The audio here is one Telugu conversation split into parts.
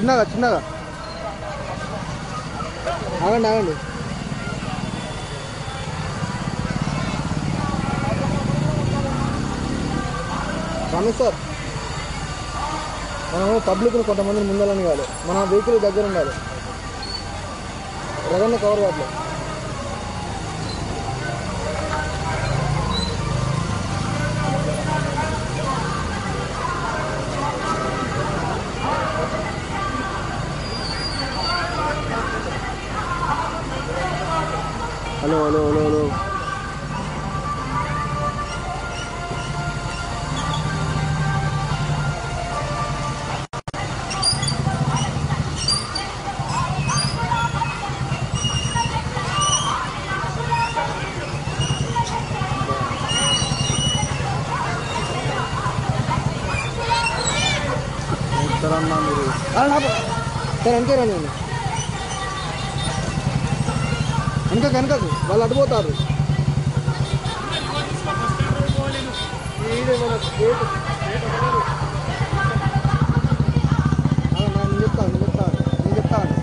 చిన్నగా చిన్నగా ఆగండి ఆగండి. రమేష్ సార్, మనము పబ్లిక్ని కొంతమందిని ముందలని కాదు, మన వెహికల్ దగ్గర ఉండాలి. రగన్న కవర్ కావట్లేదు. హలో హలో హలో హలో అన్నా మీరు సార్ వెనకే రండి. వెనకకు వాళ్ళు అడ్డుపోతారు. నేను చెప్తాను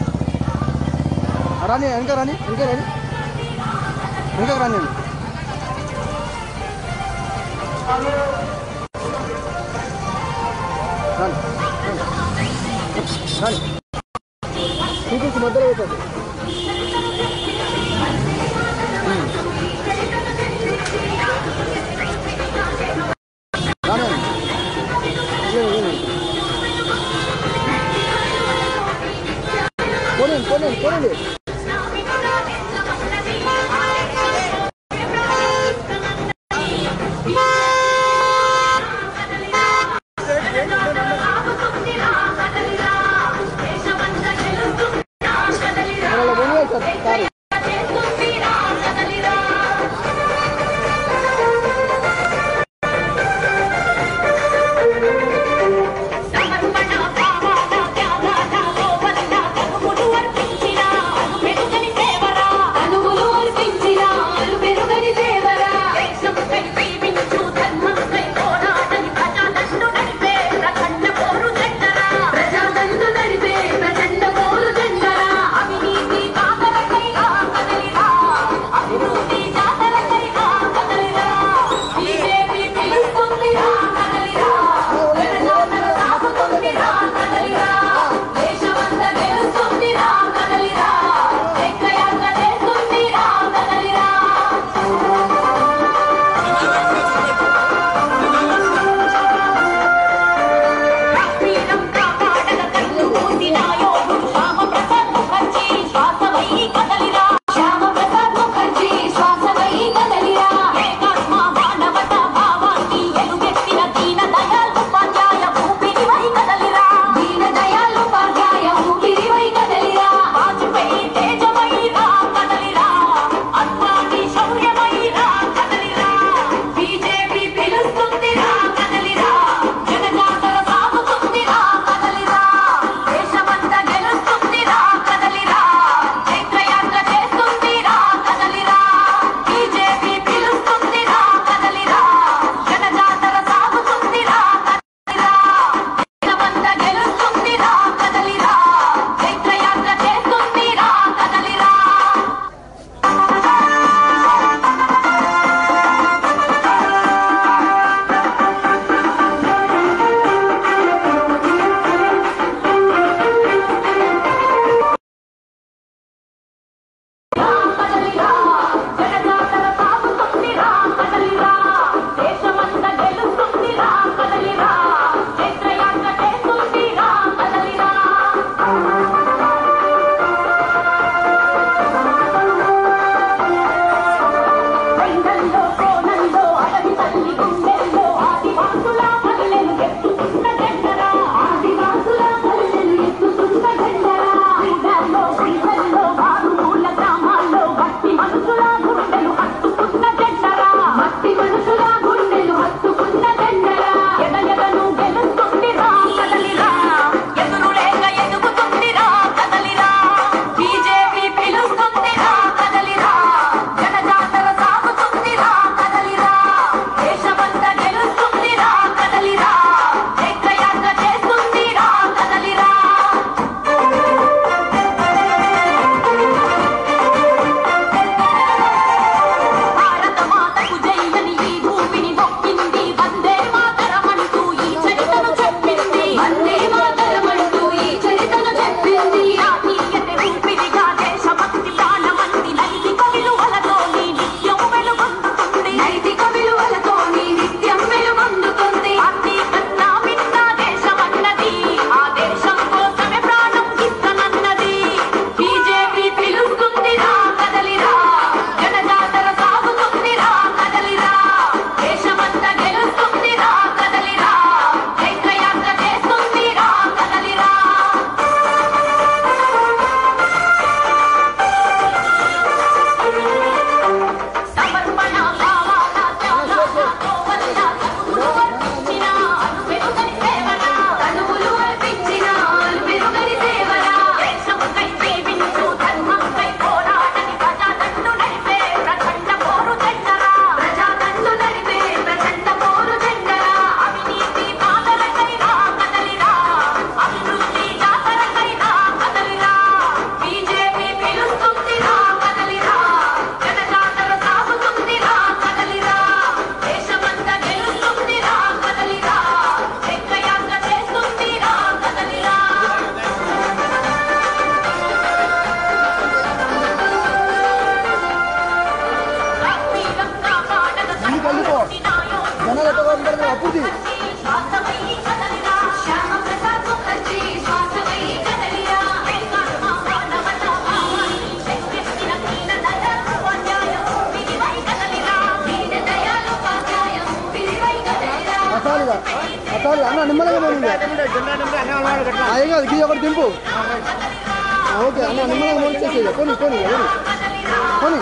రాని వెనక రాని వెనక రాని చూపించి మధ్యలో అవుతుంది. పోనండి ఏం కాదు గీ ఒకటి దింపు ఓకే అన్న నిమ్మల్ని మోసేసి కొని కొని కొని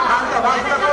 ప్రాంత వాసులకు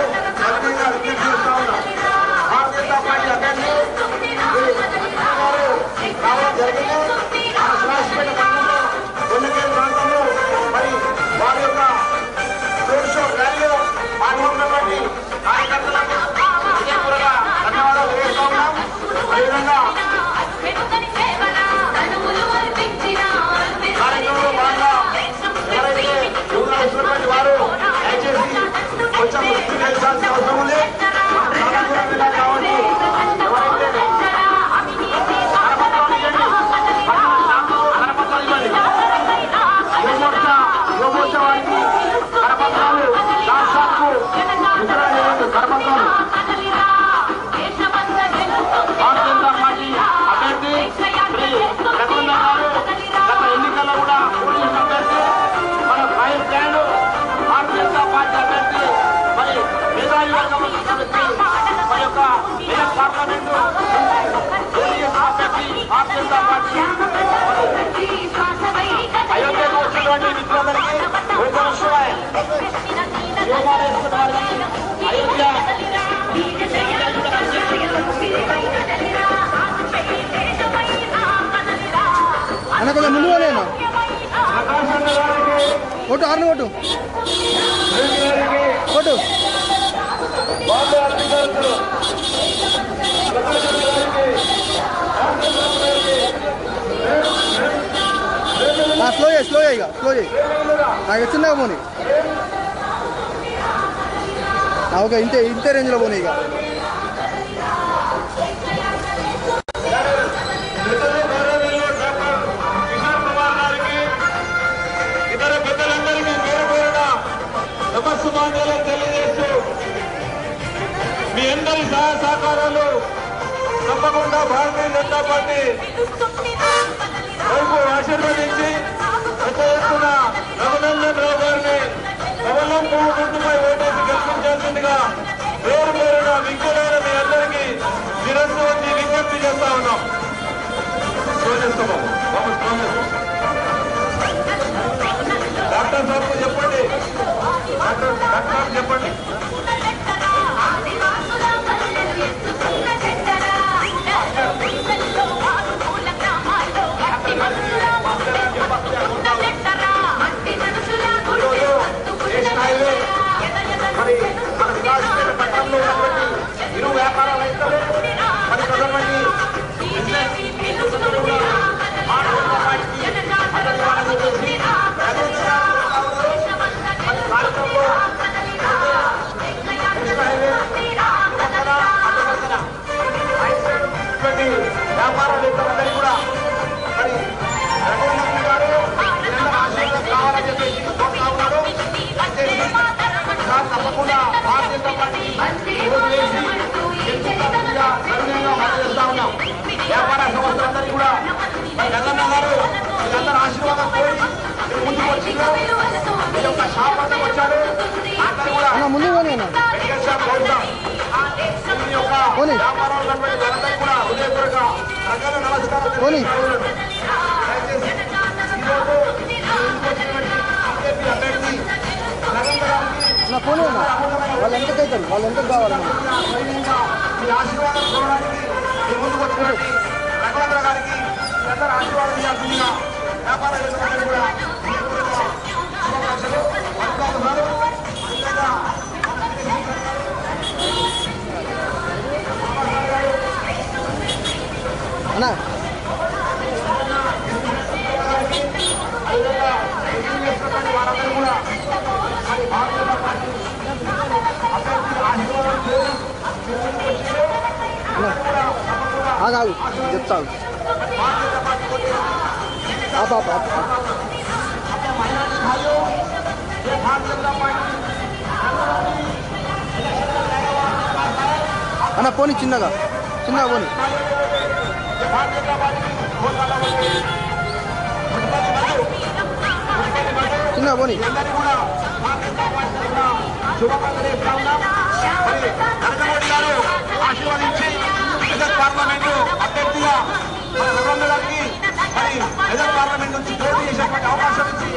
వచ్చినటువంటి మిత్రులందరికీ అయోధ్య అన్న కొంచెం ముందు పోలేనా కొట్టు ఆరుని కొట్టు కొట్టు స్లో చేయి స్లో చేయి స్లో చేయి నాకు చిన్నగా పోనీ ఓకే ఇంతే ఇంతే రేంజ్లో పోనీ ఇక నమస్సుమాన్యాలను తెలియజేస్తూ మీ అందరి సహాయ సహకారాలు తప్పకుండా భారతీయ జనతా పార్టీ వైపు ఆశీర్వదించి పెద్ద ఎత్తున రఘునందన్ రావు గారిని కమలం పువ్వు గుర్తుపై ఓటేసి గెలిపించాల్సిందిగా పేరు పేరున విజ్ఞులైన మీ అందరికీ శిరస్సు వచ్చి విజ్ఞప్తి చేస్తా ఉన్నాం. డాక్టర్ సాబ్ చెప్పండి, డాక్టర్ సాబ్ చెప్పండి. మరి మన వికాసమైన పట్టణంలో ఉన్నటువంటి ఇరు వ్యాపార రైతులు మరి కొంతమంది వ్యాపారవేత్తలందరికీ కూడా మరి రఘునందన్ గారు ఆశీర్వాదం కావాలని చెప్పేసి కోరుతా ఉన్నారు. తప్పకుండా భారతీయ జనతా పార్టీ ఓటు వేసి సవినయంగా మద్దతిస్తా ఉన్నాం. వ్యాపార సంస్థలందరికీ కూడా మరి గంగన్న గారు మీరందరూ ఆశీర్వాదం కోరి మీరు ముందుకు వచ్చిందో మీ యొక్క షాప్ వద్దకు వచ్చారు. అందరూ కూడా మెడికల్ షాప్ కోరుతాం. మీ యొక్క వ్యాపారంలో ఉన్నటువంటి వాళ్ళందరికీ కూడా హృదయపూర్వక రకాల నమస్కారం. దయచేసి ఈరోజు బీజేపీ అభ్యర్థి నా ఫోన్ వాళ్ళు ఎంతకు అవుతారు, వాళ్ళు ఎంతకు కావాలన్నా మీ ఆశీర్వాదం చూడడానికి మీ ముందుకు వచ్చినటువంటి రఘునందన్ గారికి అందరూ ఆశీర్వాదం చేయాల్సిందిగా వ్యాపార వేత్తలందరూ కూడా శుభాకాంక్షలు అందుకోతున్నారు. అన్నా వారందరూ కూడా ఆగాగు చెప్తాను అన్న పోనీ చిన్నగా చిన్నగా పోనీ చిన్నగా పోనీ ఆశీర్వదించి మెదక్ పార్లమెంటు అభ్యర్థిగా మన రఘునందన్ గారికి మరి మెదక్ పార్లమెంట్ నుంచి పోటీ చేసేటువంటి అవకాశం ఇచ్చి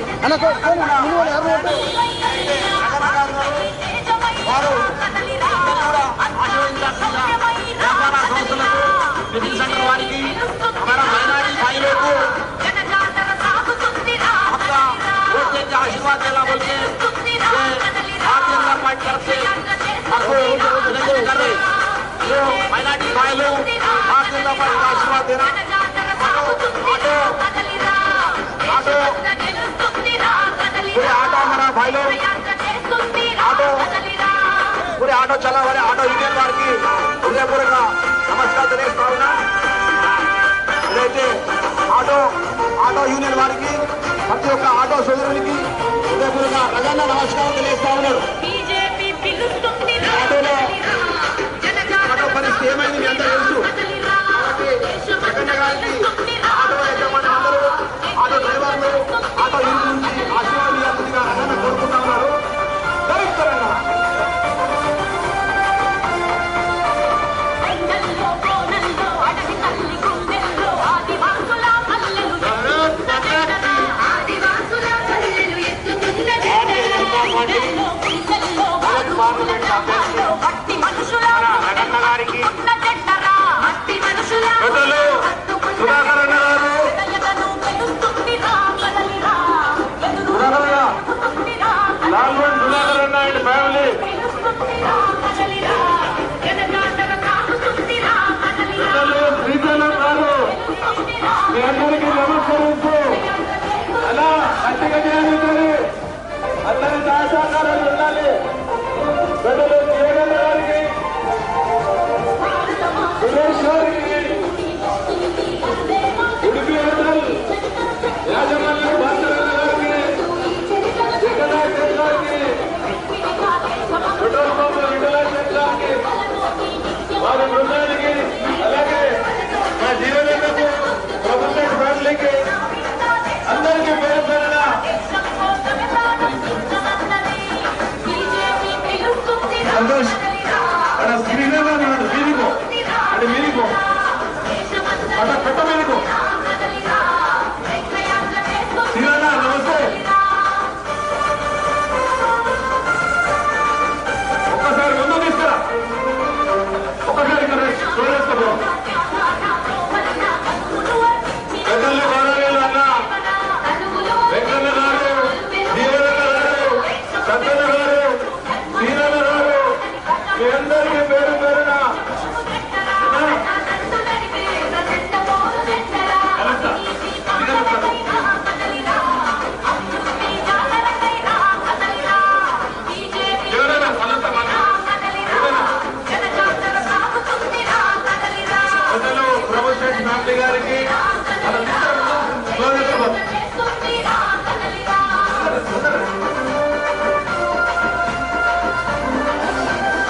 వారు కూడా ఆశీర్వదించాల్సిందిగా వ్యాపార సంస్థలకు నిధుల సంఘం వారికి మన మైనారిటీ భాయిలకు वोट देके आशीर्वाद देना बोल के भारतीय जनता पार्टी तरफ से आपको विनती कर रहे जो माइनॉरिटी भाई लोग भारतीय जनता पार्टी का आशीर्वाद देना. ऑटो पूरे ऑटो हमारा भाई लोग ऑटो पूरे ऑटो चला वाले ऑटो यूनियन वाరికి హృదయపూర్వక నమస్కారం తెలియజేస్తా ఉన్నా. ఇదైతే ఆటో యూనియన్ వారికి ప్రతి ఒక్క ఆటో సోదరునికి హృదయపూర్వక రఘునందన్ నమస్కారం తెలియజేస్తా ఉన్నారు. ఆటో పరిస్థితి ఏమైంది మీ అందరూ తెలుసు. రఘునందన్ గారికి ఆటో యజమాని అందరూ ఆటో డ్రైవర్లు ఆటో యూనియన్ నుంచి ఆశీర్వాదించాల్సిందిగా రఘునందన్ కోరుకుంటా ఉన్నారు. ఉన్నటువంటి మెదక్ పార్లమెంట్ అభ్యర్థి మన రగన్న గారికి పెద్దలు సుధాకర్ అన్న గారు లాల్వన్ సుధాకర్ అన్న అండ్ ఫ్యామిలీ పెద్దలు శ్రీశైలం గారు మీ అందరికీ నమస్కరిస్తూ అలా గట్టిగా చేయాలి, అందరి సహకారాలు ఉండాలి. పెద్దలు జగన్ గారికి, సురేష్ గారికి, ఉడిపి హోటల్ యాజమాన్యం భాస్కరన్న గారికి, వెంకటాచల్ గారికి, పెట్రోల్ పంప్ వెంకటాచల్ గారికి, వారి బృందానికి, అలాగే మా జీవనకు ప్రభుత్వ ఫ్యామిలీకి అందరికీ పేరు పేరున సంతోష్ అక్కడ శ్రీనగర్ అన్నాడు. మీరికో అంటే మీరికో అక్కడ పెట్ట మీరికో శ్రీనగ నమస్తే. ఒక్కసారి ముందు తీసుకురా, ఒక్కసారి ఇక్కడ చూడేసుకో. పెద్దలు గౌరవీయులు అన్న వెంకన్న గారు, జీవనన్న గారు, సత్తన్న గారు, శ్రీనన్న గారు, మీ అందరికీ పేరు పేరున పెద్దలు ప్రభుత్వ ఫ్యామిలీ గారికి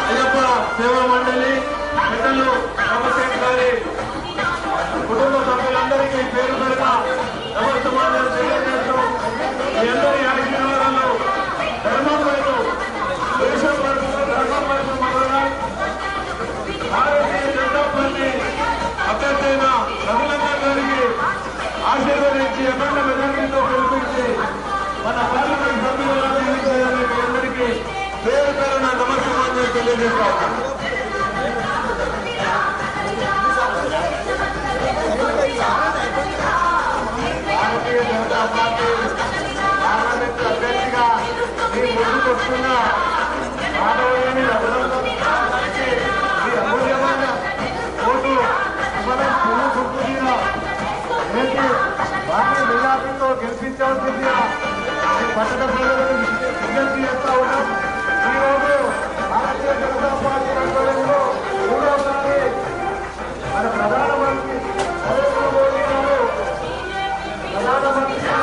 అయ్యప్ప సేవా మండలి పెద్దలు రామశేఖర్ గారి కుటుంబ సభ్యులందరికీ పేరు పెరున నమస్కారాలు తెలియజేస్తూ మీ అందరి ఆశీర్వాదాలు ధర్మం వైపు, దేశం వైపు, ధర్మం వైపు మొదలై భారతీయ జనతా పార్టీ అభ్యర్థి అయిన రఘునందన్ గారికి ఆశీర్వదించి అఖండ మెజారిటీతో గెలిపించి మన పార్లమెంట్ సభ్యులుగా నియమించాలని మీ అందరికీ పేరు పేరున నమస్కారాలు తెలియజేస్తా ఉన్నాను. భారతీయ జనతా పార్టీ పార్లమెంట్ అభ్యర్థిగా మీ ముందుకు వస్తున్న మాధవయ్యని రఘునందన్ గారికి మీ అమూల్యమైన ఓటు మనం పువ్వు భారీ మెజార్టీతో గెలిపించాల్సిందిగా పట్టణ ప్రజలను విజ్ఞప్తి చేస్తా ఉన్నాం. ఈరోజు భారతీయ జనతా పార్టీ ఆధ్వర్యంలో మూడవసారి మన ప్రధానమంత్రి నరేంద్ర మోదీ గారు ప్రధానమంత్రిగా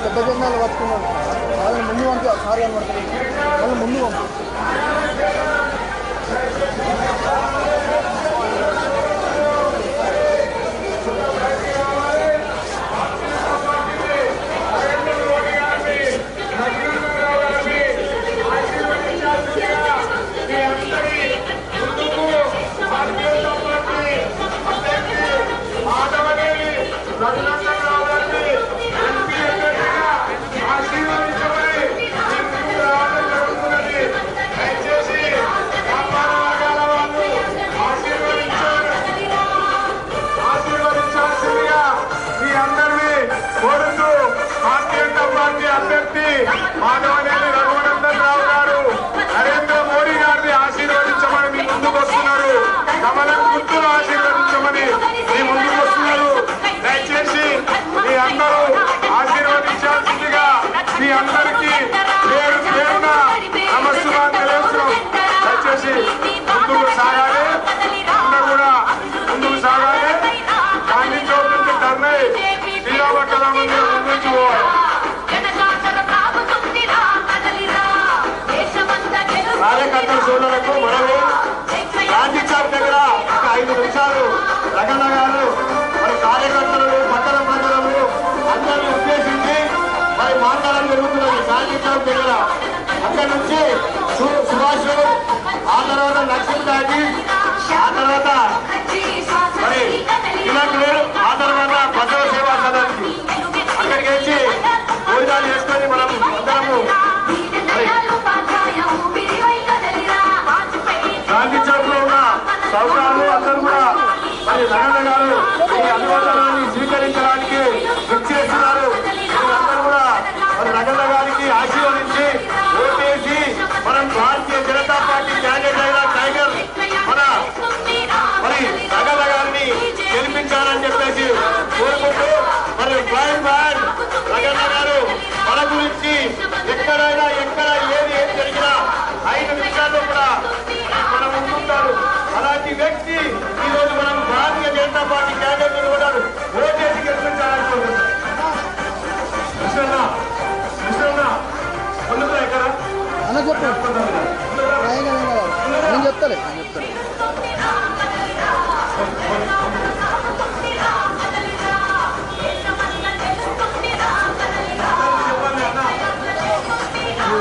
పెద్ద జెండాలు పట్టుకున్నాడు వాళ్ళని ముందు పంపి సార్ కనబడతారు వాళ్ళని ముందు పంపి మాధవనేని రఘునందన్ రావు గారు నరేంద్ర మోడీ గారిని ఆశీర్వదించమని మీ ముందుకు వస్తున్నారు. కమలం గుర్తులు ఆశీర్వదించమని మీ ముందుకు వస్తున్నారు. దయచేసి మీ అందరూ ఆశీర్వదించాల్సిందిగా మీ అందరికీ పేరు పేరున నమస్కారం తెలియజేస్తున్నాం. దయచేసి ముందుకు సాగాలి, అందరూ కూడా ముందుకు సాగాలి. గాంధీ చౌక్ నుంచి ధర్నై శ్రీరామ కళా మందిరం నుంచి పోవాలి. కార్యకర్తల సోదరులకు మనము గాంధీ చౌక్ దగ్గర ఒక 5 నిమిషాలు రగన్న గారు మరి కార్యకర్తలను పట్టణ ప్రజలను అందరినీ ఉద్దేశించి మరి మాట్లాడడం జరుగుతున్నది. గాంధీ చౌక్ దగ్గర అక్కడి నుంచి సుభాష్ ఆ తర్వాత లక్ష్మీ దాటి ఆ తర్వాత మరి తిలక్ ఆ తర్వాత బసవ సేవా సదస్సు అక్కడికి వచ్చి భోజనాలు చేసుకొని మనం అందరము గాంధీ చౌక్ లో ఉన్న సౌకర్యాలు అందరూ కూడా మరి రగన్న గారు ఈ అనుమతులను స్వీకరించడానికి విచ్చేస్తున్నారు. అందరూ కూడా మరి రగన్న గారికి ఆశీర్వదించి ఓటేసి మనం భారతీయ జనతా పార్టీ క్యాండిడేట్ అయిన టైగర్ మన మరి రగన్న గారిని గెలిపించాలని చెప్పేసి కోరుకుంటూ మరి బ్లైండ్ మ్యాన్ రగన్న గారు మన గురించి ఎక్కడైనా ఎక్కడ ఏది జరిగినా 5 నిమిషాల్లో కూడా మన ముందుంటారు. అలాంటి వ్యక్తి ఈ రోజు మనం భారతీయ జనతా పార్టీ క్యాండిడేట్ కూడా ఓటేసి గెలిపించాలని కోరుకుంటాం. ఎక్కడ అన్న చెప్పు నేను చెప్తాలే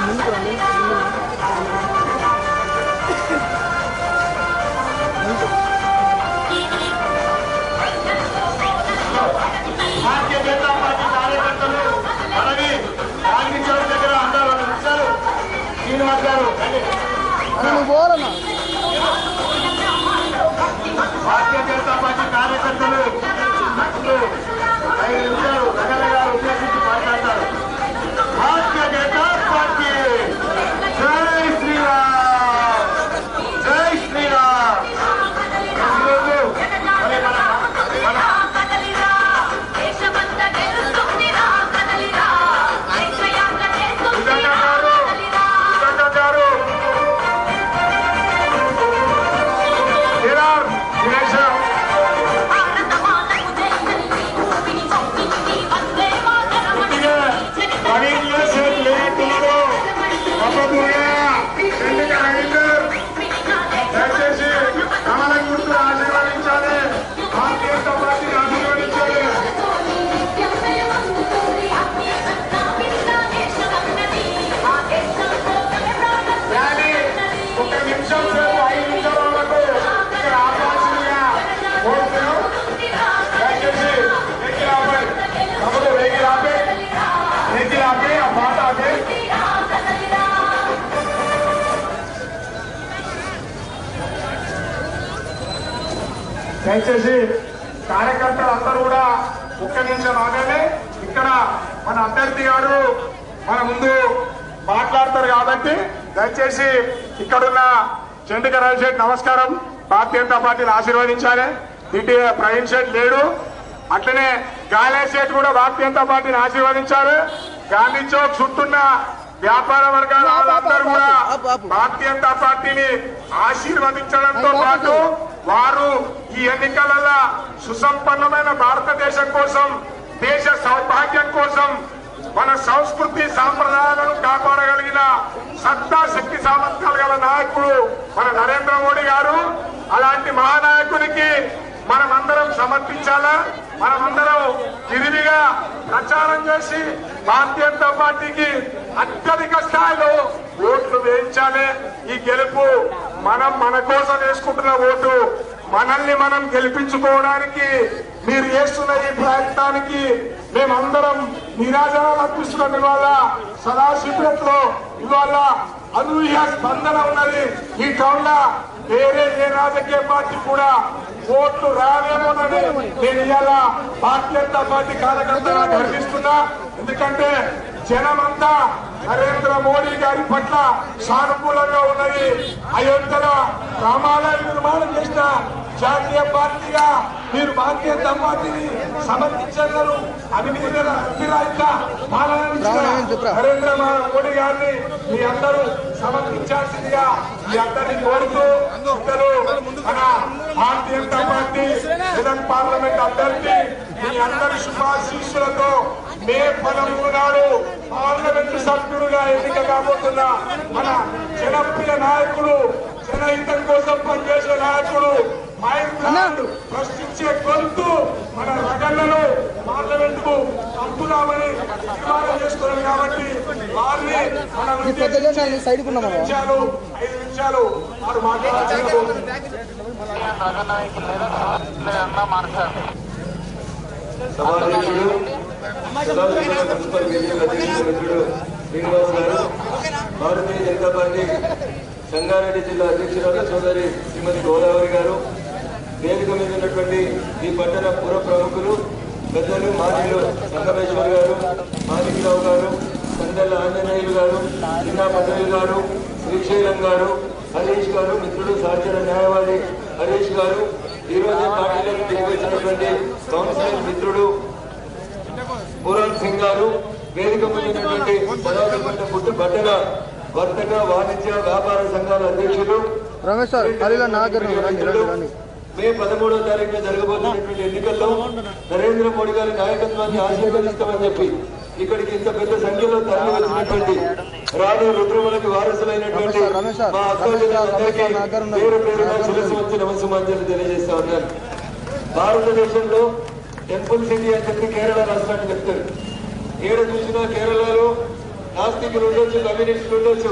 ముందుకు రండి. భారతీయ జనతా పార్టీ కార్యకర్తలు మనవి గాంధీ చౌక్ దగ్గర అందరూ నిమిషాలు శ్రీనివాస్ గారు నువ్వు పోవాలన్నా. భారతీయ జనతా పార్టీ కార్యకర్తలు 5 నిమిషాలు రగన్న గారు ఉద్దేశించి మాట్లాడతారు. భారతీయ జనతా పార్టీ జై శ్రీరామ్, జై శ్రీరామ్. ఈరోజు మరి మన దయచేసి కార్యకర్తలు అందరూ కూడా ఒక్క నిమిషం ఆగానే ఇక్కడ మన అభ్యర్థి గారు మన ముందు మాట్లాడతారు కాబట్టి దయచేసి ఇక్కడున్న చండిక రవి శెట్టి నమస్కారం. భారతీయ జనతా పార్టీని ఆశీర్వదించాలి. ఇటు ప్రవీణ్ శెట్టి లేడు, అట్లనే గాలే శెట్టి కూడా భారతీయ జనతా పార్టీని ఆశీర్వదించారు. గాంధీ చౌక్ చుట్టూన్న వ్యాపార వర్గాల వాళ్ళందరూ కూడా భారతీయ జనతా పార్టీని ఆశీర్వదించడంతో పాటు వారు ఈ ఎన్నికలలో సుసంపన్నమైన భారతదేశం కోసం, దేశ సౌభాగ్యం కోసం మన సంస్కృతి సాంప్రదాయాలను కాపాడగలిగిన సత్తా శక్తి సామర్థ్యాలు గల నాయకుడు మన నరేంద్ర మోడీ గారు. అలాంటి మహానాయకునికి మనమందరం సమర్పించాలా, మనమందరం విరివిగా ప్రచారం చేసి భారతీయ జనతా పార్టీకి అత్యధిక స్థాయిలో ఓట్లు వేయించాలి. ఈ గెలుపు మనం మన కోసం వేసుకుంటున్న ఓటు. మనల్ని మనం గెలిపించుకోవడానికి మీరు చేస్తున్న ఈ ప్రయత్నానికి మేమందరం నీరాజనాలు అర్పిస్తున్నాం. ఇవాళ సదాశివపేటలో ఇవాళ అనూహ్య స్పందన ఉన్నది. ఈ టౌన్ లో వేరే ఏ రాజకీయ పార్టీ కూడా ఓట్లు రావేమోనని నేను ఇవాళ భారతీయ జనతా పార్టీ కార్యకర్తగా గర్విస్తున్నా. ఎందుకంటే జనమంతా నరేంద్ర మోడీ గారి పట్ల సానుకూలంగా ఉన్నది. అయోధ్యలో రామాలయం నిర్మాణం చేసిన జాతీయ పార్టీగా మీరు భారతీయ జనతా పార్టీని సమర్థించగలరు. అవినీతిరహిత పాలన నరేంద్ర మోడీ గారిని మీ అందరూ సమర్థించాల్సిందిగా మీ అందరినీ కోరుతూ మన భారతీయ జనతా పార్టీ జగన్ పార్లమెంట్ అభ్యర్థి మీ అందరి శుభాశీస్సులతో మే 13 నాడు పార్లమెంటు సభ్యుడుగా ఎన్నిక కాబోతున్న మన జనప్రియ నాయకుడు, జనహితం కోసం పనిచేసే నాయకుడు, ప్రశ్నించే గొంతు మన రగళ్లను పార్లమెంట్ కు పంపుదామని తీర్మానం చేస్తున్నాం. కాబట్టి వారిని మనం 5 నిమిషాలు వారు మాట్లాడారు. శ్రీనివాస్ గారు, భారతీయ జనతా పార్టీ సంగారెడ్డి జిల్లా అధ్యక్షురాలు సోదరి శ్రీమతి గోదావరి గారు, వేదిక మీద ఉన్నటువంటి ఈ పట్టణ పుర ప్రముఖులు పెద్దలు మాజీలు సంగమేశ్వర్ గారు, మాణిక్రావు గారు, సందెల్ల ఆంజనేయులు గారు, చిన్నా పటేల్ గారు, శ్రీశైలం గారు, హరీష్ గారు, మిత్రుడు సార్జన న్యాయవాది హరీష్ గారు, ఈ రోజు పార్టీలకు తిరిగి వచ్చినటువంటి కౌన్సిలర్ మిత్రుడు పూరన్ సింగ్ గారు, వేదిక పొందినటువంటి పుట్టు పట్టణ వర్తక వాణిజ్య వ్యాపార సంఘాల అధ్యక్షులు మే 13వ తారీఖున జరగబోతున్నటువంటి ఎన్నికల్లో నరేంద్ర మోడీ గారి నాయకత్వాన్ని ఆశీర్వదిస్తామని చెప్పి ఇక్కడికి ఇంత పెద్ద సంఖ్యలో తరలి వచ్చినటువంటి రాను రుద్రములకి వారసులైనటువంటి మా అక్కలందరికీ పేరు పేరున శిరస్సు వచ్చి నమస్సుమాంజలి తెలియజేస్తా ఉన్నాను. భారతదేశంలో టెంపుల్ సిటీ అని చెప్పి కేరళ రాష్ట్రాన్ని చెప్తారు. ఏడ చూసినా కేరళలో నాస్తికులు ఉండొచ్చు, కమ్యూనిస్టులు ఉండొచ్చు,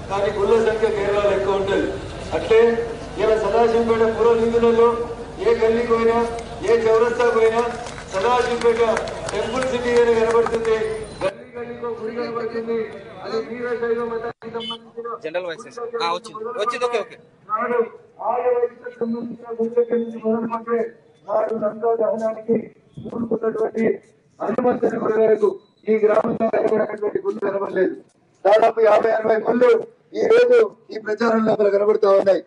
కానీ గుళ్ళ సంఖ్య కేరళలో ఎక్కువ ఉంటుంది. అట్లే ఇలా సదాశివపేట పూర్వనిధులలో ఏ గల్లీకి పోయినా, ఏ చౌరస్తా పోయినా సదాశివపేట టెంపుల్ సిటీ అని కనబడుతుంది. గల్లీ గల్లీకో గుడి కనబడుతుంది. అది వీరశైవ మతానికి సంబంధించిన దహనానికి కూడుకున్నటువంటి హనుమంతుని గుడి వరకు ఈ గ్రామంలో కనబడినటువంటి గుళ్ళు కనబడలేదు. దాదాపు 50-60 గుళ్ళు ఈ రోజు ఈ ప్రచారం లోపల కనబడుతూ ఉన్నాయి.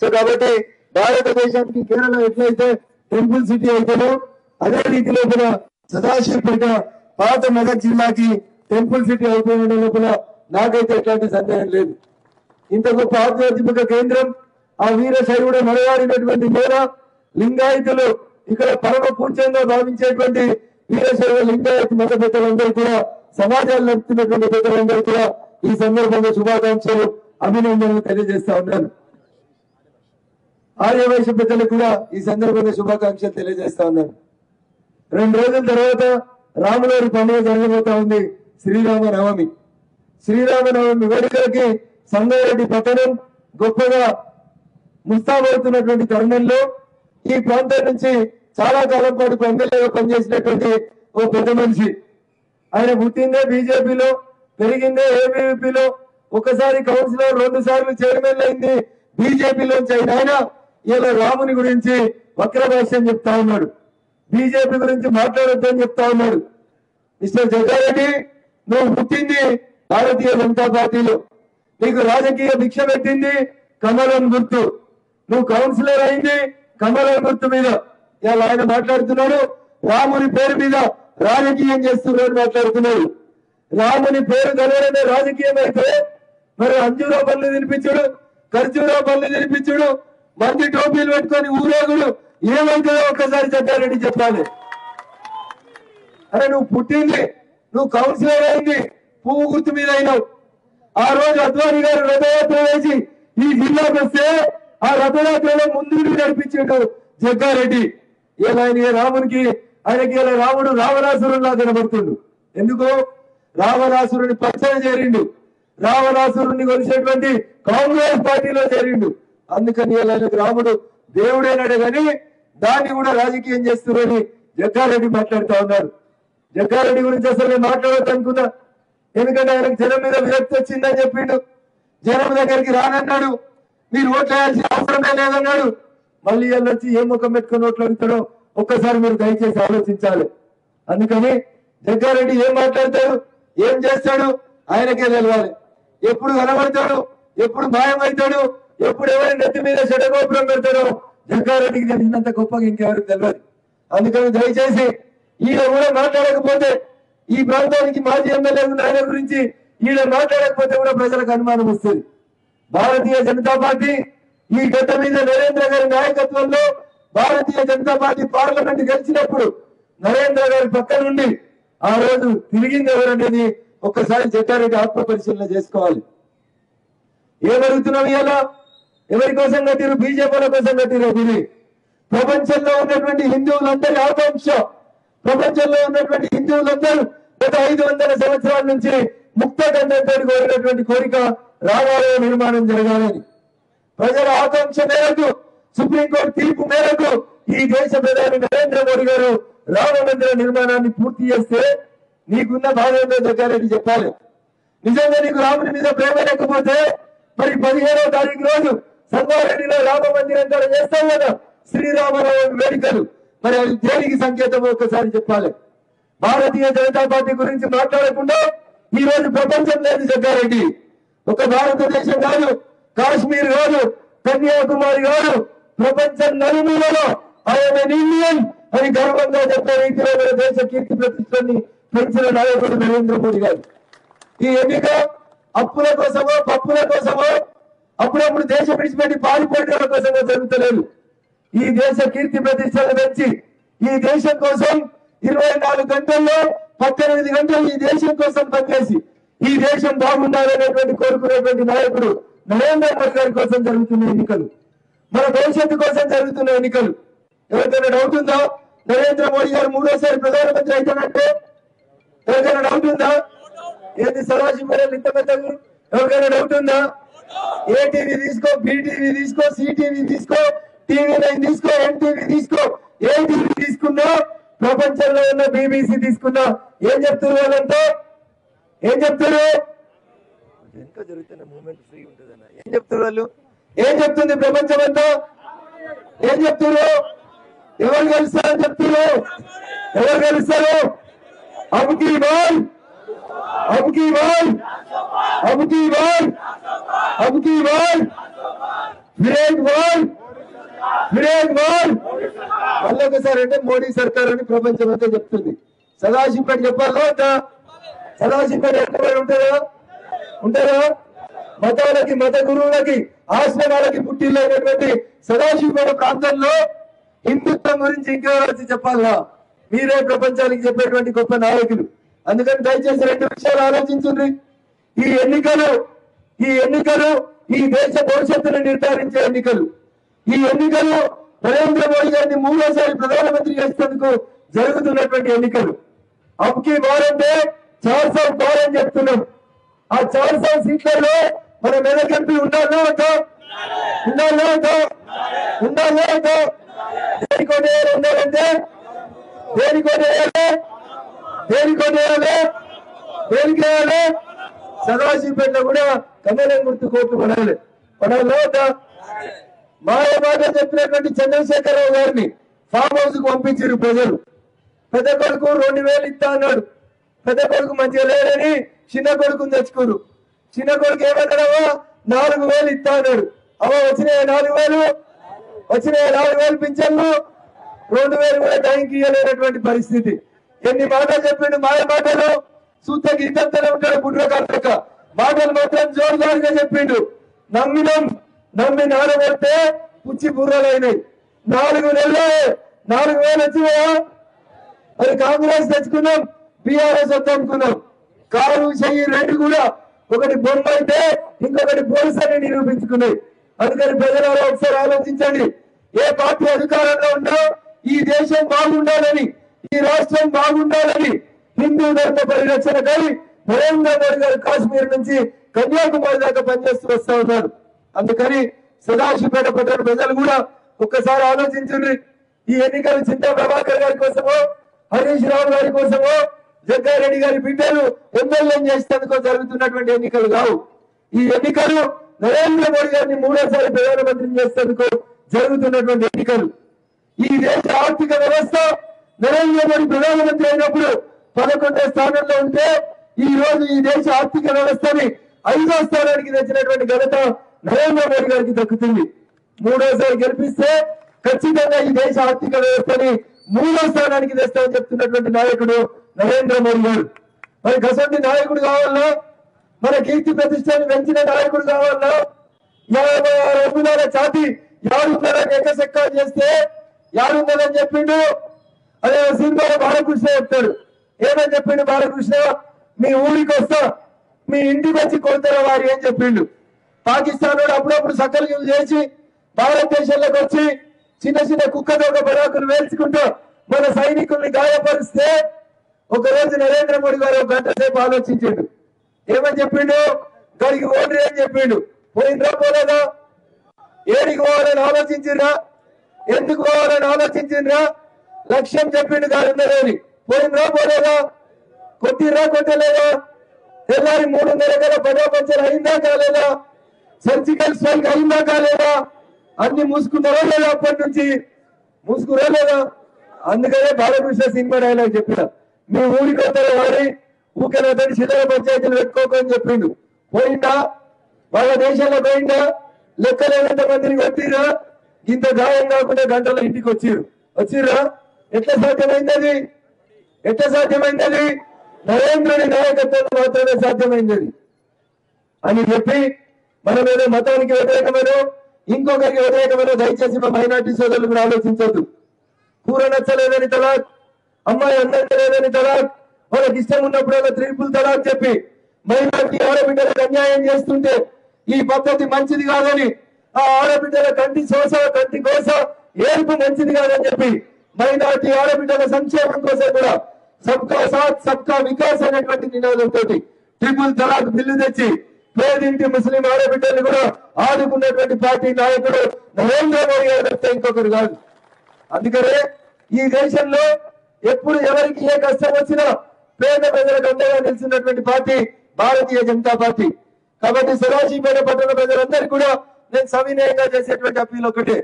సో కాబట్టి భారతదేశానికి కేరళ ఎట్లయితే టెంపుల్ సిటీ అయితేనో అదే రీతి లోపల సదాశివపేట పాత మెదక్ జిల్లాకి టెంపుల్ సిటీ అయిపోయిన లోపల నాకైతే ఎట్లాంటి సందేహం లేదు. ఇంత గొప్ప ఆధ్యాత్మిక కేంద్రం, ఆ వీరశైవుడు మరవాడినటువంటి మేర లింగాయతులు ఇక్కడ పరమ పూజ్యంగా భావించేటువంటి వీరశైవ లింగాయత్ మత పెద్దలందరూ కూడా, సమాజాలు నడుపుతున్నటువంటి పెద్దలందరూ కూడా ఈ సందర్భంగా శుభాకాంక్షలు, అభినందనలు తెలియజేస్తా ఉన్నాను. ఆర్యవైశ్య పెద్దలకు కూడా ఈ సందర్భంగా శుభాకాంక్షలు తెలియజేస్తా ఉన్నాను. 2 రోజుల తర్వాత రాములవారి పండుగ జరగబోతా ఉంది, శ్రీరామనవమి. శ్రీరామనవమి వేడుకలకి సంగారెడ్డి పట్టణం గొప్పగా ముస్తాబవుతున్నటువంటి తరుణంలో ఈ ప్రాంతం నుంచి చాలా కాలం పాటు ఎమ్మెల్యేగా పనిచేసినటువంటి ఓ పెద్ద మనిషి, ఆయన పుట్టిందే బీజేపీలో, పెరిగిందే ఏబీవీపీలో, ఒకసారి కౌన్సిలర్, 2 సార్లు చైర్మన్ అయింది బీజేపీలోంచి అయిన ఆయన ఇలా రాముని గురించి వక్ర భాష్యం చెప్తా ఉన్నాడు, బీజేపీ గురించి మాట్లాడొద్దని చెప్తా ఉన్నాడు. మిస్టర్ జగ్గారెడ్డి, నువ్వు పుట్టింది భారతీయ జనతా పార్టీలో, నీకు రాజకీయ భిక్ష పెట్టింది కమలం గుర్తు, నువ్వు కౌన్సిలర్ అయింది కమలం గుర్తు మీద. ఇలా ఆయన మాట్లాడుతున్నాడు, రాముని పేరు మీద రాజకీయం చేస్తున్నాడు మాట్లాడుతున్నాడు. రాముని పేరు కలవడమే రాజకీయం అయితే మరి అంజూరా పళ్ళు తినిపించుడు, ఖర్జూరా పళ్ళు తినిపించుడు, మంది టోపీలు పెట్టుకొని ఊరేగుడు ఏమైతుందో ఒక్కసారి జగ్గారెడ్డి చెప్పాలి. అరే నువ్వు పుట్టింది, నువ్వు కౌన్సిలర్ అయింది పువ్వు గుర్తు మీద అయినావు. ఆ రోజు అద్వానీ గారు రథయాత్ర వేసి ఈ జిల్లాకు వస్తే ఆ రథయాత్రలో ముందు నడిపించాడు జగ్గారెడ్డి. ఇలా ఆయన రామునికి ఆయనకి ఇలా రాముడు రావణాసురులా కనబడుతుండు. ఎందుకు? రావణాసురుని పచ్చన చేరిండు, రావణాసురుని కొలిసేటువంటి కాంగ్రెస్ పార్టీలో చేరిండు. అందుకని ఆయనకు రాముడు దేవుడేనాడే కానీ దాన్ని కూడా రాజకీయం చేస్తున్నారని జగ్గారెడ్డి మాట్లాడుతా ఉన్నారు. జగ్గారెడ్డి గురించి అసలు నేను మాట్లాడొద్దు అనుకున్నా, ఎందుకంటే ఆయనకు జనం మీద విరక్తి వచ్చిందని చెప్పిండు. జనం దగ్గరికి రానన్నాడు, మీరు ఓట్లు వేయాల్సిన అవసరమే లేదన్నాడు. మళ్ళీ వాళ్ళు వచ్చి ఏ ముఖం పెట్టుకుని ఓట్లు అడుగుతాడో ఒక్కసారి మీరు దయచేసి ఆలోచించాలి. అందుకని జగ్గారెడ్డి ఏం మాట్లాడతాడు, ఏం చేస్తాడు ఆయనకే తెలవాలి. ఎప్పుడు కనబడతాడు, ఎప్పుడు మాయమవుతాడు, ఎప్పుడు ఎవరి నెత్తి మీద షడగోపురం పెడతాడో జగ్గారెడ్డికి తెలిసినంత గొప్పగా ఇంకెవరికి తెలియదు. అందుకని దయచేసి ఈయన కూడా మాట్లాడకపోతే, ఈ ప్రాంతానికి మాజీ ఎమ్మెల్యే ఉన్న ఆయన గురించి ఈయన మాట్లాడకపోతే కూడా ప్రజలకు అనుమానం వస్తుంది. భారతీయ జనతా పార్టీ ఈ గడ్డ మీద నరేంద్ర గారి నాయకత్వంలో భారతీయ జనతా పార్టీ పార్లమెంట్ గెలిచినప్పుడు నరేంద్ర గారి పక్క నుండి ఆ రోజు తిరిగింది ఎవరనేది ఒక్కసారి జగ్గారెడ్డి ఆత్మ పరిశీలన చేసుకోవాలి. ఏమరుగుతున్నాం ఇలా? ఎవరి కోసం కట్టిరు? బీజేపీల కోసం కట్టిరు. ఇది ప్రపంచంలో ఉన్నటువంటి హిందువులందరి ఆకాంక్ష. ప్రపంచంలో ఉన్నటువంటి హిందువులందరూ గత 500 సంవత్సరాల నుంచి ముక్త గంధంతో కోరినటువంటి కోరిక రామాలయ నిర్మాణం జరగాలని ప్రజల ఆకాంక్ష మేరకు, సుప్రీంకోర్టు తీర్పు మేరకు ఈ దేశ ప్రధాని నరేంద్ర మోడీ గారు రామ మందిర నిర్మాణాన్ని పూర్తి చేస్తే నీకున్న బాధ ఏంటో జగ్గారెడ్డి చెప్పాలి. నిజంగా నీకు రాముడి మీద ప్రేమ లేకపోతే మరి 17వ తారీఖు రోజు సంగారెడ్డిలో రామ మందిరం ద్వారా చేస్తాం కదా శ్రీరామనవమి వేడుకలు, మరి అది దేనికి సంకేతం ఒక్కసారి చెప్పాలి. భారతీయ జనతా పార్టీ గురించి మాట్లాడకుండా ఈ రోజు ప్రపంచం లేదు జగ్గారెడ్డి. ఒక భారతదేశం కాదు, కాశ్మీర్ కాదు, కన్యాకుమారి కాదు, ప్రపంచం నలుమూలలో ఆయన ఇండియన్ అని గర్వంగా చెప్పే రీతిలో మన దేశ కీర్తి ప్రతిష్టని పెంచిన నాయకుడు నరేంద్ర మోడీ గారు. ఈ ఎన్నిక అప్పుల కోసమో పప్పుల కోసమో అప్పుడప్పుడు దేశం విడిచిపెట్టి పారిపోయడం కోసమో జరుగుతలేదు. ఈ దేశ కీర్తి ప్రతిష్టలు పెంచి ఈ దేశం కోసం 24 గంటల్లో 18 గంటలు ఈ దేశం కోసం పనిచేసి ఈ దేశం బాగుండాలనేటువంటి కోరుకునేటువంటి నాయకుడు నరేంద్ర మోడీ గారి కోసం జరుగుతున్న ఎన్నికలు, మన భవిష్యత్తు కోసం జరుగుతున్న ఎన్నికలు. ఎవరికైనా డౌట్ ఉందా నరేంద్ర మోడీ గారు 3వసారి ప్రధానమంత్రి అవుతానంటే? ఎవరికైనా డౌట్ ఉందా? ఏంటి సదాశివరావు ఇంత పెద్ద? ఎవరికైనా డౌట్ ఉందా? ఏ టీవీ తీసుకో, బీటీవీ తీసుకో, సిటీవీ తీసుకో, టీవీ9 తీసుకో, ఎన్టీవీ తీసుకో, ఏ టీవీ తీసుకున్నా, ప్రపంచంలో ఉన్న బీబీసీ తీసుకున్నా ఏం చెప్తున్నారు వాళ్ళంతా? ఏం చెప్తారు? ఎంత జరుగుతున్న మూమెంట్ ఫ్రీ ఉంటుందన్న ఏం చెప్తారు వాళ్ళు? ఏం చెప్తుంది ప్రపంచం అంతా? ఏం చెప్తున్నారు? ఎవరు గెలుస్తారని చెప్తున్నారు? ఎవరు గెలుస్తారు? అబ్కీ బాల్, అబ్కీ బాల్, అబ్కీ బాల్, అబ్కీ బాల్, విరేక్ బాల్, విరేక్ బాల్. మళ్ళీ ఒకసారి అంటే మోడీ సర్కార్ అని ప్రపంచం అంతా చెప్తుంది. సదాశివపేట చెప్పాలా వద్దా? సదాశివపేట ఎక్కడైనా ఉంటారా? ఉంటారా? మతాలకి, మత గురువులకి, ఆశ్రమాలకి పుట్టిల్లైనటువంటి సదాశివపేట ప్రాంతంలో హిందుత్వం గురించి ఇంకెవరు వచ్చి చెప్పాలా? మీరే ప్రపంచానికి చెప్పేటువంటి గొప్ప నాయకులు. అందుకని దయచేసి 2 విషయాలు ఆలోచించండి. ఈ ఎన్నికలు ఈ దేశ భవిష్యత్తును నిర్ధారించే ఎన్నికలు. ఈ ఎన్నికలు నరేంద్ర మోడీ గారిని 3వసారి ప్రధానమంత్రి చేసేందుకు జరుగుతున్నటువంటి ఎన్నికలు. అబ్కీ బార్ అంటే 400 బార్ అని చెప్తున్నాం. ఆ 400 సీట్లలో మన మెదక్ ఎంపీ ఉండాలో ఉండాలో దేనికోటి ఉండాలంటే దేనికి వేయాలి? సదాశివపేటలో కూడా కమలం గుర్తు కోట్లు పడాలో మాయ మాట చెప్పినటువంటి చంద్రశేఖరరావు గారిని ఫామ్ హౌస్ కు పంపించారు ప్రజలు. పెద్ద కొడుకు 2000 ఇస్తా అన్నాడు. పెద్ద కొడుకు మంచిగా లేడని చిన్న కొడుకుని తెచ్చుకోరు. చిన్న కొడుకు ఏమన్నాడవా 4000 ఇస్తా అన్నాడు. అవ్వ వచ్చినాయి 4000 పింఛన్లు, 2000 కూడా టైంకి ఇవ్వలేనటువంటి పరిస్థితి. ఎన్ని మాటలు చెప్పిండు మాయ మాటలు. సూత్ర గీతంతనే ఉంటాడు బుడ్ర కర్తక. మాటలు మాత్రం జోరుదారుగా చెప్పిండు. నమ్మి నానబెడితే పుచ్చి బుర్రలైనాయి. 4 నెలలు 4000 వచ్చినాయా? మరి కాంగ్రెస్ తెచ్చుకున్నాం, టిఆర్ఎస్ వద్దనుకున్నాం. కారు చెయ్యి రెండు కూడా ఒకటి బొమ్మ అయితే ఇంకొకటి పోలీస్ అని నిరూపించుకున్నాయి. అందుకని ప్రజలలో ఒకసారి ఆలోచించండి. ఏ పార్టీ అధికారంలో ఉన్నా ఈ దేశం బాగుండాలని, ఈ రాష్ట్రం బాగుండాలని హిందూ ధర్మ పరిరక్షణకై నరేంద్ర మోడీ గారు కాశ్మీర్ నుంచి కన్యాకుమారి దాకా పనిచేస్తూ వస్తా ఉన్నారు. అందుకని సదాశివపేట పట్టణ ప్రజలు కూడా ఒక్కసారి ఆలోచించండి. ఈ ఎన్నికలు చింతా ప్రభాకర్ గారి కోసమో, హరీష్ రావు గారి కోసమో, జగ్గారెడ్డి గారి బిడ్డలు ఎమ్మెల్యే చేసేందుకు జరుగుతున్నటువంటి ఎన్నికలు కావు. ఈ ఎన్నికలు నరేంద్ర మోడీ గారిని మూడోసారి ప్రధానమంత్రిని చేసేందుకు జరుగుతున్నటువంటి ఎన్నికలు. ఈ దేశ ఆర్థిక వ్యవస్థ నరేంద్ర మోడీ ప్రధానమంత్రి అయినప్పుడు 11వ స్థానంలో ఉంటే ఈ రోజు ఈ దేశ ఆర్థిక వ్యవస్థని 5వ స్థానానికి తెచ్చినటువంటి ఘనత నరేంద్ర మోడీ గారికి దక్కుతుంది. మూడోసారి గెలిపిస్తే ఖచ్చితంగా ఈ దేశ ఆర్థిక వ్యవస్థని 3వ స్థానానికి తెస్తామని చెప్తున్నటువంటి నాయకుడు నరేంద్ర మోడీ గారు. మరి గసంటి నాయకుడు కావాలన్నా, మన కీర్తి ప్రతిష్టని పెంచిన నాయకుడు కావాలన్నా, 56 అంగుళాల ఛాతి 6.5 ఎక్కసెక్క చేస్తే 6 అని చెప్పిండు. అదే సినిమాలో బాలకృష్ణ చెప్తాడు. ఏమని చెప్పిండు బాలకృష్ణ? మీ ఊరికి వస్తా, మీ ఇంటికి వచ్చి కొడతారా వారి అని చెప్పిండు. పాకిస్తాన్ వాడు అప్పుడప్పుడు సకలు చేసి భారతదేశంలోకి వచ్చి చిన్న చిన్న కుక్కతో ఒక బరాకులు వేల్చుకుంటూ మన సైనికుల్ని గాయపరిస్తే ఒకరోజు నరేంద్ర మోడీ గారు 1 గంట సేపు ఆలోచించాడు. ఏమని చెప్పిండు? గడికి ఓడి అని చెప్పిండు. పోయిందా పోలేదా? ఏడికి పోవాలని ఆలోచించిండ్రా? ఎందుకు పోవాలని ఆలోచించిండ్రా? లక్ష్యం చెప్పిండు గారున్నదని. పోయిందా పోలేదా? కొట్టిర్రా కొట్టలేదా? తెల్లారి 3:30 గల 10వ పంచర్ అయిందా కాలేదా? సర్జికల్ స్ట్రైక్ అయిందా కాలేదా? అన్ని మూసుకున్నారా లేదా? అప్పటి నుంచి మూసుకురా లేదా? అందుకనే బాలకృష్ణ సినిమా డైలాగ్ చెప్పిన, మీ ఊరికి వస్తారు వాడి ఊకెనతోటి చిల్లర పంచాయతీలు పెట్టుకోకని చెప్పిండు. పోయిందా? వాళ్ళ దేశంలో పోయిందా? లెక్కలేనంత మందిని కొట్టిరా? ఇంత గాయం కాకుండా గంటలో ఇంటికి వచ్చిర్రా? ఎట్లా సాధ్యమైంది? ఎట్లా సాధ్యమైంది? నరేంద్రుడి నాయకత్వంలో మాత్రమే సాధ్యమైంది అని చెప్పి మనం ఏదో మతానికి వ్యతిరేకమేనో ఇంకొకరికి వ్యతిరేకమేనో దయచేసి మా మైనార్టీ సోదరులు కూడా ఆలోచించొద్దు. కూర నచ్చలేదని తలాక్, అమ్మాయి అందలేదని తలాక్, వాళ్ళకి ఇష్టం ఉన్నప్పుడు ట్రిపుల్ తలాక్ చెప్పి మైనార్టీ ఆడబిడ్డలకు అన్యాయం చేస్తుంటే ఈ పద్ధతి మంచిది కాదని, ఆ ఆడబిడ్డల కంటి శోష కంటి కోస ఏర్పు మంచిది కాదని చెప్పి మైనార్టీ ఆడబిడ్డల సంక్షేమం కోసం కూడా సబ్కా సాత్ సబ్కా వికాస్ అనేటువంటి నినాదంతో ట్రిపుల్ తలాక్ బిల్లు తెచ్చి పేదింటి ముస్లిం ఆడబిడ్డలు కూడా ఆదుకున్నటువంటి పార్టీ నాయకుడు నరేంద్ర మోడీ గారు తప్పితే ఇంకొకరు కాదు. అందుకనే ఈ దేశంలో ఎప్పుడు ఎవరికి ఏ కష్టం వచ్చినా పేద ప్రజలకు అండగా నిలిచినటువంటి పార్టీ భారతీయ జనతా పార్టీ. కాబట్టి సదాశివపేట పట్టణ ప్రజలందరికీ కూడా నేను సవినయంగా చేసేటువంటి అప్పీల్ ఒకటే,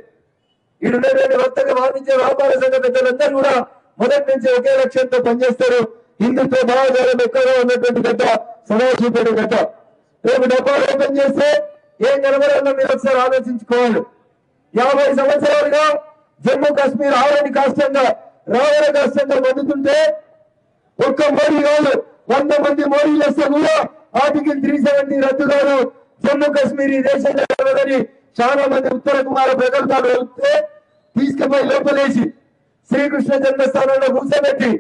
ఇడున్నటువంటి వర్తక వాణిజ్య వ్యాపార సంఘ పెద్దలందరూ కూడా మొదటి నుంచి ఒకే లక్ష్యంతో పనిచేస్తారు. హిందుత్వ భావజాలం ఎక్కువగా ఉన్నటువంటి గడ్డ సదాశివపేట గడ్డ. రేపు డబ్బాలు ఓపెన్ చేస్తే ఏం కనబడాలో మీరు ఒకసారి ఆలోచించుకోవాలి. 50 సంవత్సరాలుగా జమ్మూ కాశ్మీర్ ఆరని కాష్టంగా రావణ కాష్టంగా పొందుతుంటే ఒక్క మోడీ కాదు 100 మంది మోడీలు వస్తే కూడా ఆర్టికల్ 370 రద్దు కాదు, జమ్మూ కాశ్మీర్ ఈ దేశంలో కలదని చాలా మంది ఉత్తర కుమార ప్రకల్పాలు వెళ్తే తీసుకుపోయి లోపలేసి శ్రీకృష్ణ జన్మస్థానంలో కూర్చోబెట్టి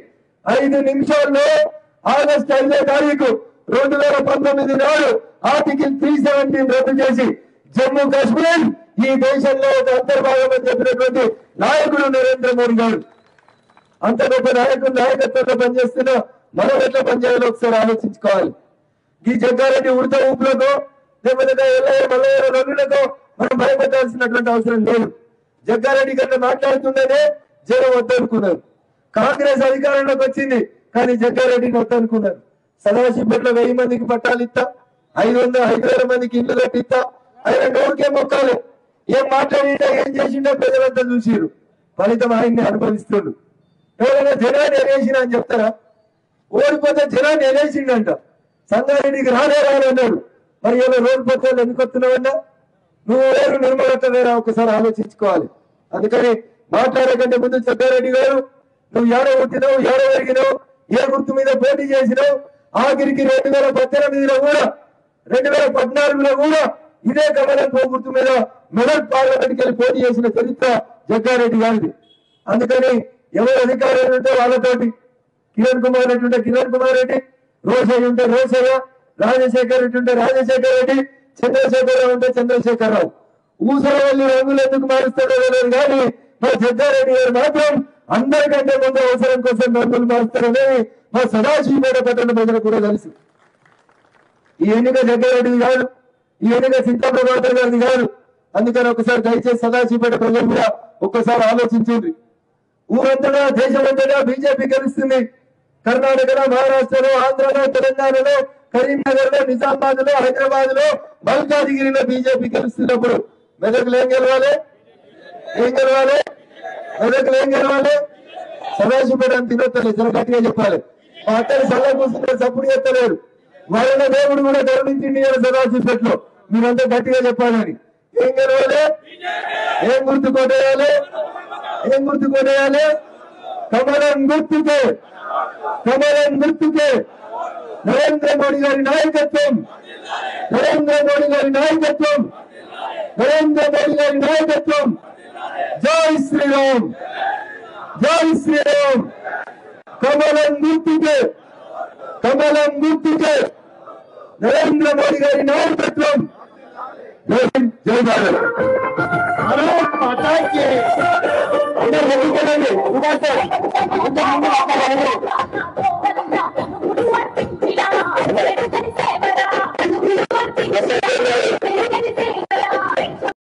5 నిమిషాల్లో ఆగస్టు 5వ తారీఖు 2019 నాడు ఆర్టికల్ 370 రద్దు చేసి జమ్మూ కాశ్మీర్ ఈ దేశంలో ఒక అంతర్భాగం అని చెప్పినటువంటి నాయకుడు నరేంద్ర మోడీ గారు. అంత గొప్ప నాయకుడు నాయకత్వంలో పనిచేస్తున్నా మనం ఎట్లా పనిచేయాలో ఒకసారి ఆలోచించుకోవాలి. ఈ జగ్గారెడ్డి ఉడత ఊపులకో లేకపోతే ఎల్లయ్య మల్లయ్య రొల్లులకో మనం భయపెట్టాల్సినటువంటి అవసరం లేదు. జగ్గారెడ్డి గట్ల మాట్లాడుతుండేనే జనం వద్దనుకున్నారు. కాంగ్రెస్ అధికారంలోకి వచ్చింది కానీ జగ్గారెడ్డిని వద్దనుకున్నారు. సదాశివపేటలో 1000 మందికి పట్టాలు ఇస్తా, 500 మందికి ఇల్లు కట్టిస్తా, ఆయన నోరుకే మొక్కాలి. ఏం మాట్లాడిండో ఏం చేసిండో ప్రజలంతా చూసిరు. ఫలితం ఆయన్ని అనుభవిస్తుండు. ఎవరైనా జనాన్ని ఎలేసిన అని చెప్తారా? ఓడిపోతే జనాన్ని ఎలేసిండంట. సంగారెడ్డికి రానన్నాడు. మరి ఇలా రోడ్డు పోతే ఎందుకు వస్తున్నావన్నా? నువ్వు వేరు నిర్మలత వేరా ఒకసారి ఆలోచించుకోవాలి. అందుకని మాట్లాడే కంటే ముందు జగ్గారెడ్డి గారు నువ్వు ఏడో పుట్టినావు, ఏడో పెరిగినావు, ఏ గుర్తు మీద పోటీ చేసినావు, ఆఖరికి 2018లో కూడా 2014లో కూడా ఇదే కమలం గుర్తు మీద మెదక్ పార్లమెంట్కి వెళ్ళి పోటీ చేసిన చరిత్ర జగ్గారెడ్డి గారిది. అందుకని ఎవరు అధికారులు ఉంటే వాళ్ళతోటి కిరణ్ కుమార్ రెడ్డి ఉంటే కిరణ్ కుమార్ రెడ్డి, రోషయ్య ఉంటే రోషయ్య, రాజశేఖర్ రెడ్డి ఉంటే రాజశేఖర్ రెడ్డి, చంద్రశేఖరరావు ఉంటే చంద్రశేఖరరావు. ఊసరవల్లి రంగులు ఎందుకు మారుస్తాడో తెలియదు కానీ మా జగ్గారెడ్డి గారు మాత్రం అందరికంటే ముందు అవసరం కోసం రంగులు మారుస్తారనేది మా సదాశివపేట పట్టణ ప్రజలకు కూడా తెలుసు. ఈ ఎన్నిక జగ్గారెడ్డిది కాదు, ఈ ఎన్నిక చింతాప్రభాకర్ గారిది కాదు. అందుకని ఒకసారి దయచేసి సదాశివపేట ప్రజలు కూడా ఒక్కసారి ఆలోచించండి. ఊరంతటా దేశమంతటా బీజేపీ గెలుస్తుంది. కర్ణాటకలో, మహారాష్ట్రలో, ఆంధ్రలో, తెలంగాణలో, కరీంనగర్ లో, నిజామాబాద్ లో, హైదరాబాద్ లో, మల్కాజిగిరిలో బీజేపీ గెలుస్తున్నప్పుడు మెదకులు ఏం గెలవాలి? ఏం గెలవాలి? మెదకులు ఏం గెలవాలి? సదాశివపేట అని తినొత్తలేదు, చాలా గట్టిగా చెప్పాలి. మా అక్కడి సల్ల కూర్చుంటే సప్పుడు ఎత్తలేరు. వాళ్ళ దేవుడు కూడా కరుణించింది సదాశివపేటలో. మీరంతా గట్టిగా చెప్పాలని. ఏం గెలవాలి? ఏం గుర్తు కొట్టేయాలి? ఏం గుర్తు కొట్టేయాలి? కమలం గుర్తుకే, కమలం గుర్తుకే. నరేంద్ర మోడీ గారి నాయకత్వం, నరేంద్ర మోడీ గారి నాయకత్వం, నరేంద్ర మోడీ గారి నాయకత్వం. జై శ్రీరామ్, జై శ్రీరామ్. కమలం గుర్తుకే, కమలం గుర్తుకే. నరేంద్ర మోడీ గారి నాయకత్వం. జై హింద్, జై భారత్. భారత్ మాతా కీ. అందరూ ముందుకు రండి.